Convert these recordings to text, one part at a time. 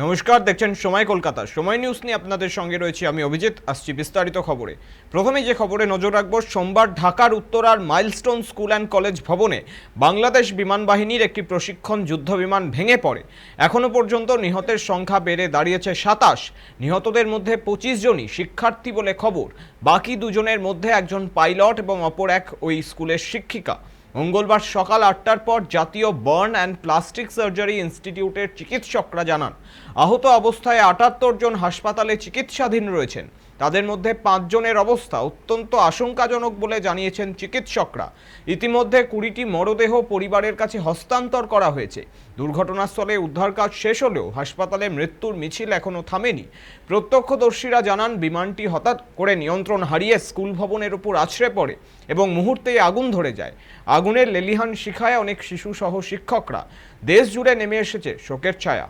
নমস্কার, দেখছেন সময় কলকাতা। সময় নিউজ নিয়ে আপনাদের সঙ্গে রয়েছে আমি অভিজিৎ। আসছি বিস্তারিত খবরে। প্রথমে যে খবরে নজর রাখব, সোমবার ঢাকার উত্তরার মাইলস্টোন স্কুল অ্যান্ড কলেজ ভবনে বাংলাদেশ বিমান বাহিনীর একটি প্রশিক্ষণ যুদ্ধ বিমান ভেঙে পড়ে। এখনও পর্যন্ত নিহতের সংখ্যা বেড়ে দাঁড়িয়েছে 27। নিহতদের মধ্যে 25 জনই শিক্ষার্থী বলে খবর। বাকি দুজনের মধ্যে একজন পাইলট এবং অপর এক ওই স্কুলের শিক্ষিকা। মঙ্গলবার সকাল 8টার পর জাতীয় বার্ন অ্যান্ড প্লাস্টিক সার্জারি ইনস্টিটিউটের চিকিৎসকরা জানান, আহত অবস্থায় 78 জন হাসপাতালে চিকিৎসাধীন রয়েছেন। তাদের মধ্যে 5 জনের অবস্থা অত্যন্ত আশঙ্কাজনক বলে জানিয়েছেন চিকিৎসকরা। ইতিমধ্যে 20টি মরদেহ পরিবারের কাছে হস্তান্তর করা হয়েছে। দুর্ঘটনাস্থলে উদ্ধার কাজ শেষ হলেও হাসপাতালে মৃত্যুর মিছিল এখনও থামেনি। প্রত্যক্ষদর্শীরা জানান, বিমানটি হঠাৎ করে নিয়ন্ত্রণ হারিয়ে স্কুল ভবনের উপর আছড়ে পড়ে এবং মুহূর্তেই আগুন ধরে যায়। আগুনের লেলিহান শিখায় অনেক শিশু সহ শিক্ষকরা। দেশ জুড়ে নেমে এসেছে শোকের ছায়া।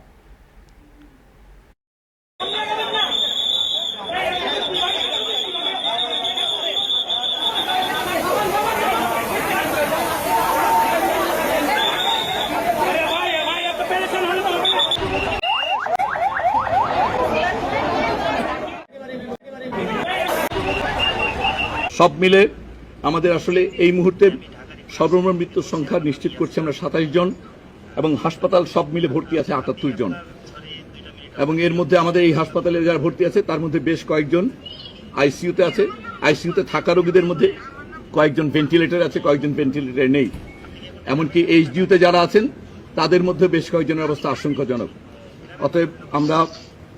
সব মিলে আমাদের আসলে এই মুহূর্তে সর্বমোট মৃত্যুর সংখ্যা নিশ্চিত করছি আমরা 27 জন, এবং হাসপাতাল সব মিলে ভর্তি আছে 78 জন। এবং এর মধ্যে আমাদের এই হাসপাতালে যারা ভর্তি আছে তার মধ্যে বেশ কয়েকজন আইসিইউতে আছে। আইসিইউতে থাকা রোগীদের মধ্যে কয়েকজন ভেন্টিলেটর আছে, কয়েকজন ভেন্টিলেটর নেই। এমনকি এইচডিইউতে যারা আছেন তাদের মধ্যে বেশ কয়েকজনের অবস্থা আশঙ্কাজনক। অতএব আমরা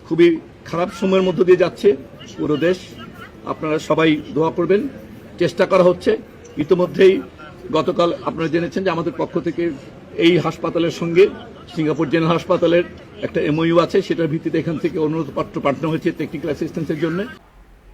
খুবই খারাপ সময়ের মধ্য দিয়ে যাচ্ছে পুরো দেশ। আপনারা সবাই দোয়া করবেন। চেষ্টা করা হচ্ছে। ইতিমধ্যেই গতকাল আপনারা জেনেছেন যে আমাদের পক্ষ থেকে এই হাসপাতালের সঙ্গে সিঙ্গাপুর জেনারেল হাসপাতালের একটা এমওইউ আছে, সেটার ভিত্তিতে এখান থেকে অনুরোধপত্র পাঠানো হয়েছে টেকনিক্যাল অ্যাসিস্ট্যান্সের জন্য।